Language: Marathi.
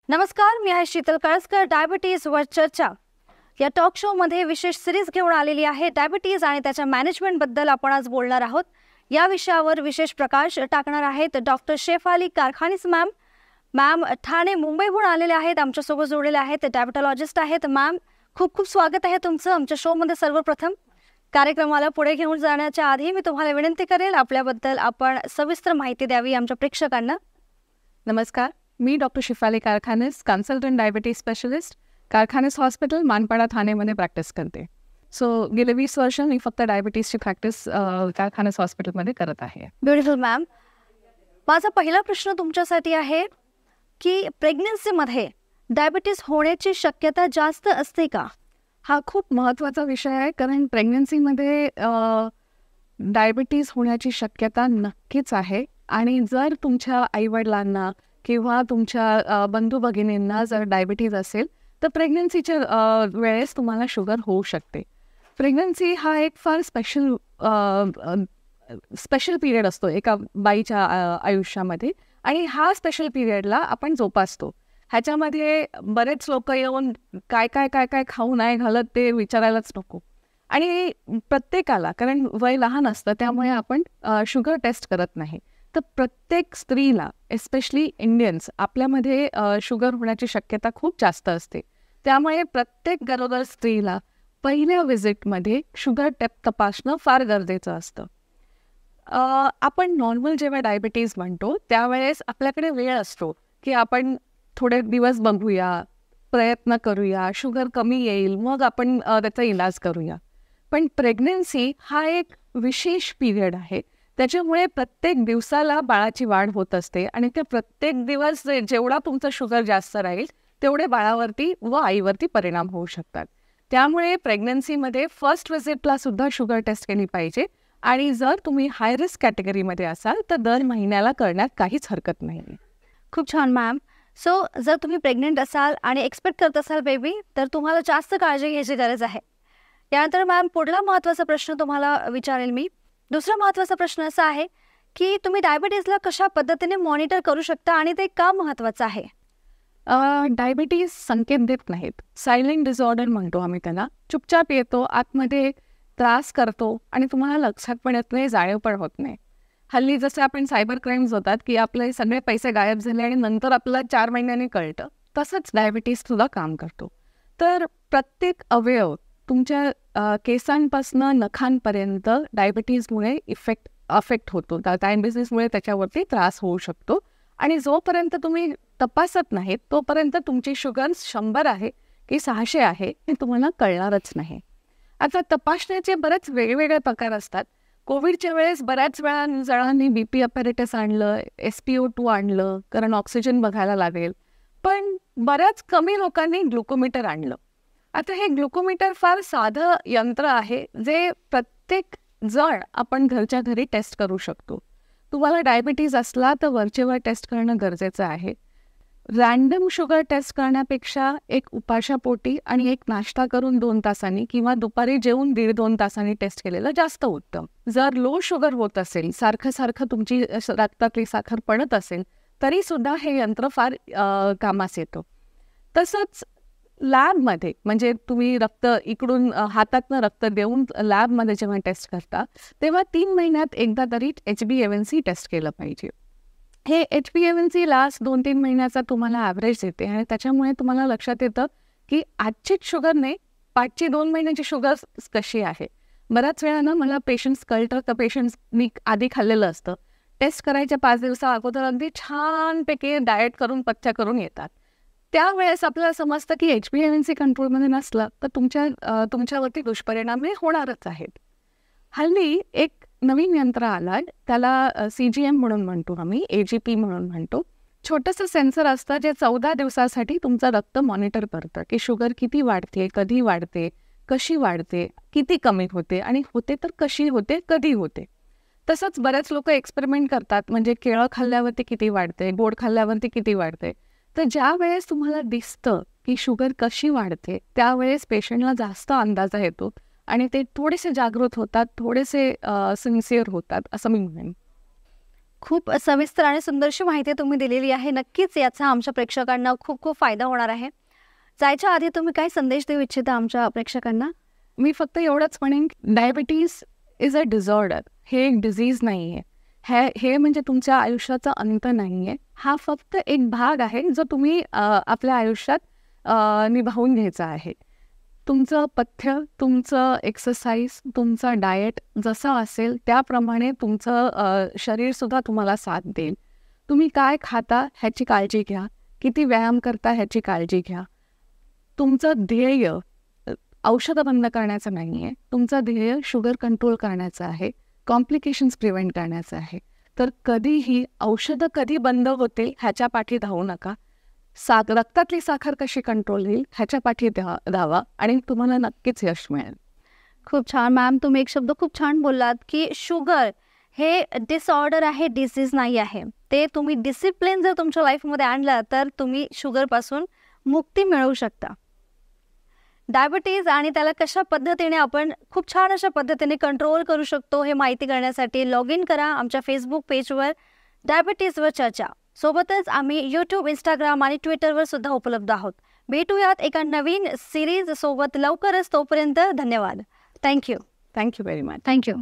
नमस्कार, मी आहे शीतल कळसकर. डायबिटीज वर चर्चा या टॉक शो मध्ये विशेष सिरीज घेऊन आलेली आहे. डायबिटीज आणि त्याच्या मॅनेजमेंट बद्दल आपण आज बोलणार आहोत. या विषयावर विशेष प्रकाश टाकणार आहेत डॉक्टर शेफाली कारखानीस मॅम ठाणे मुंबईहून आलेले आहेत. आमच्यासोबत जोडलेले आहेत, डायबिटॉलॉजिस्ट आहेत. मॅम, खूप खूप स्वागत आहे तुमचं आमच्या शो मध्ये. सर्वप्रथम कार्यक्रमाला पुढे घेऊन जाण्याच्या आधी मी तुम्हाला विनंती करेल, आपल्याबद्दल आपण सविस्तर माहिती द्यावी आमच्या प्रेक्षकांना. नमस्कार, मी doctor Shefali Karkhanis, consultant diabetes specialist, Karkhanis hospital, Manpada, ठाणेमध्ये प्रॅक्टिस करते. गेले 20 वर्ष मी फक्त डायबिटीजची प्रॅक्टिस कारखानीस हॉस्पिटलमध्ये करत आहे. Beautiful ma'am. माझा पहिला प्रश्न तुमच्यासाठी आहे की प्रेग्नन्सीमध्ये डायबिटीज होण्याची शक्यता जास्त असते का? हा खूप महत्त्वाचा विषय आहे, कारण प्रेग्नन्सीमध्ये डायबिटीज होण्याची शक्यता नक्कीच आहे. आणि जर तुमच्या आईवडिलांना किंवा तुमच्या बंधू भगिनींना जर डायबिटीज असेल तर प्रेग्नन्सीच्या वेळेस तुम्हाला शुगर होऊ शकते. प्रेग्नन्सी हा एक फार स्पेशल पिरियड असतो एका बाईच्या आयुष्यामध्ये, आणि हा स्पेशल पिरियडला आपण जोपासतो. ह्याच्यामध्ये बरेच लोक येऊन काय काय काय काय खाऊ नाही घालत ते विचारायलाच नको. आणि प्रत्येकाला, कारण वय लहान असतं त्यामुळे आपण शुगर टेस्ट करत नाही. तर प्रत्येक स्त्रीला, एस्पेशली इंडियन्स, आपल्यामध्ये शुगर होण्याची शक्यता खूप जास्त असते. त्यामुळे प्रत्येक गरोदर स्त्रीला पहिल्या व्हिजिटमध्ये शुगर तपासणं फार गरजेचं असतं. आपण नॉर्मल जेव्हा डायबिटीज म्हणतो त्यावेळेस आपल्याकडे वेळ असतो की आपण थोडे दिवस बघूया, प्रयत्न करूया, शुगर कमी येईल, मग आपण त्याचा इलाज करूया. पण प्रेग्नन्सी हा एक विशेष पिरियड आहे. त्याच्यामुळे प्रत्येक दिवसाला बाळाची वाढ होत असते, आणि ते प्रत्येक दिवस जेवढा तुमचं शुगर जास्त राहील तेवढे बाळावरती व आईवरती परिणाम होऊ शकतात. त्यामुळे प्रेग्नन्सीमध्ये फर्स्ट व्हिजिटला सुद्धा शुगर टेस्ट केली पाहिजे. आणि जर तुम्ही हाय रिस्क कॅटेगरीमध्ये असाल तर दर महिन्याला करण्यात काहीच हरकत नाही. खूप छान मॅम. जर तुम्ही प्रेग्नेंट असाल आणि एक्सपेक्ट करत असाल बेबी, तर तुम्हाला जास्त काळजी घ्यायची गरज आहे. यानंतर मॅम, पुढला महत्त्वाचा प्रश्न तुम्हाला विचारेल मी. दुसरा महत्त्वाचा प्रश्न असा आहे की तुम्ही डायबिटीजला कशा पद्धतीने मॉनिटर करू शकता आणि ते का महत्त्वाचं आहे? डायबिटीज संकेत देत नाहीत. सायलेंट डिसऑर्डर म्हणतो आम्ही त्याला. चुपचाप येतो, आतमध्ये त्रास करतो आणि तुम्हाला लक्षात पण येत नाही, जाणीव पण होत नाही. हल्ली जसे आपण सायबर क्राईम्स होतात की आपले सगळे पैसे गायब झाले आणि नंतर आपल्याला 4 महिन्यांनी कळतं, तसंच डायबिटीज सुद्धा काम करतो. तर प्रत्येक अवयव, तुमच्या केसांपासनं नखांपर्यंत डायबिटीजमुळे अफेक्ट होतो. डायबिटीजमुळे त्याच्यावरती त्रास होऊ शकतो. आणि जोपर्यंत तुम्ही तपासत नाहीत तोपर्यंत तुमची शुगर 100 आहे की 600 आहे हे तुम्हाला कळणारच नाही. आता तपासण्याचे बरेच वेगवेगळे प्रकार असतात. कोविडच्या वेळेस बऱ्याच वेळा जणांनी BP अपॅरेटस आणलं, SpO2 आणलं, कारण ऑक्सिजन बघायला लागेल. पण बऱ्याच कमी लोकांनी ग्लुकोमीटर आणलं. आता हे ग्लुकोमीटर फार साधं यंत्र आहे जे प्रत्येक जण आपण घरच्या घरी टेस्ट करू शकतो. तुम्हाला डायबिटीज असला तर वरचेवर टेस्ट करणं गरजेचं आहे. रॅन्डम शुगर टेस्ट करण्यापेक्षा एक उपाशापोटी आणि एक नाश्ता करून 2 तासांनी किंवा दुपारी जेवून 1.5-2 तासांनी टेस्ट केलेलं जास्त उत्तम. जर लो शुगर होत असेल, सारखं तुमची रक्तातली साखर पडत असेल, तरी सुद्धा हे यंत्र फार कामास येतं. तसंच लॅबमध्ये, म्हणजे तुम्ही रक्त इकडून हातातनं रक्त देऊन लॅबमध्ये जेव्हा टेस्ट करता तेव्हा 3 महिन्यात एकदा तरी HbA1c टेस्ट केलं पाहिजे. हे HbA1c लास्ट 2-3 महिन्याचा तुम्हाला ॲव्हरेज येते, आणि त्याच्यामुळे तुम्हाला लक्षात येतं की आजचीच शुगर नाही, 2 महिन्याची शुगर कशी आहे. बऱ्याच वेळा मला पेशंट्स कळतं, तर पेशंट्सनी आधी खाल्लेलं असतं. टेस्ट करायच्या 5 दिवसा अगोदर अगदी छानपैकी डाएट करून पथ्य करून येतात. त्यावेळेस आपल्याला समजतं की HbA1c कंट्रोलमध्ये नसलं तर तुमच्यावरती दुष्परिणाम हे होणारच आहेत. हल्ली एक नवीन यंत्र आलं, त्याला CGM म्हणून म्हणतो आम्ही, AGP म्हणून म्हणतो. छोटंसं सेन्सर असतं जे 14 दिवसासाठी तुमचं रक्त मॉनिटर करतं की शुगर किती वाढते, कधी वाढते, कशी वाढते, किती कमी होते, आणि होते तर कशी होते, कधी होते. तसंच बरेच लोक एक्सपेरिमेंट करतात, म्हणजे केळं खाल्ल्यावरती किती वाढते, गोड खाल्ल्यावरती किती वाढते. तर ज्या वेळेस तुम्हाला दिसतं की शुगर कशी वाढते त्यावेळेस पेशंटला जास्त अंदाजा येतो आणि ते थोडेसे जागृत होतात, थोडेसे सिन्सिअर होतात, असं मी म्हणेन. खूप सविस्तर आणि सुंदरशी माहिती तुम्ही दिलेली आहे. नक्कीच याचा आमच्या प्रेक्षकांना खूप खूप फायदा होणार आहे. जायच्या आधी तुम्ही काय संदेश देऊ इच्छिता आमच्या प्रेक्षकांना? मी फक्त एवढंच म्हणेन, डायबिटीज इज अ डिझॉर्डर. हे एक डिझीज नाही आहे. हे म्हणजे तुमच्या आयुष्याचा अंत नाही आहे. हा फक्त एक भाग आहे जो तुम्ही आपल्या आयुष्यात निभावून घ्यायचा आहे. तुमचं पथ्य, तुमचं एक्सरसाइज, तुमचं डाएट जसं असेल त्याप्रमाणे तुमचं शरीरसुद्धा तुम्हाला साथ देईल. तुम्ही काय खाता ह्याची काळजी घ्या, किती व्यायाम करता ह्याची काळजी घ्या. तुमचं ध्येय औषधं बंद करण्याचं नाही आहे. तुमचं ध्येय शुगर कंट्रोल करण्याचं आहे, कॉम्प्लिकेशन्स प्रिव्हेंट करण्याचं आहे. तर कधीही औषधं कधी बंद होतील ह्याच्या पाठी धावू नका. रक्तातली साखर कशी कंट्रोल होईल ह्याच्या पाठी धावा आणि तुम्हाला नक्कीच यश मिळेल. खूप छान मॅम, तुम्ही एक शब्द खूप छान बोललात की शुगर हे डिसऑर्डर आहे, डिसीज नाही आहे. ते तुम्ही डिसिप्लिन जर तुमच्या लाईफमध्ये आणलं तर तुम्ही शुगरपासून मुक्ती मिळवू शकता. डायबिटीज आणि त्याला कशा पद्धतीने आपण खूप छान अशा पद्धतीने कंट्रोल करू शकतो हे माहिती करण्यासाठी लॉग इन करा आमच्या फेसबुक पेजवर डायबिटीजवर चर्चा. सोबतच आम्ही यूट्यूब, इंस्टाग्राम आणि ट्विटरवर सुद्धा उपलब्ध आहोत. भेटूयात एका नवीन सिरीज सोबत लवकरच. तोपर्यंत धन्यवाद. Thank you. Thank you very much. Thank you.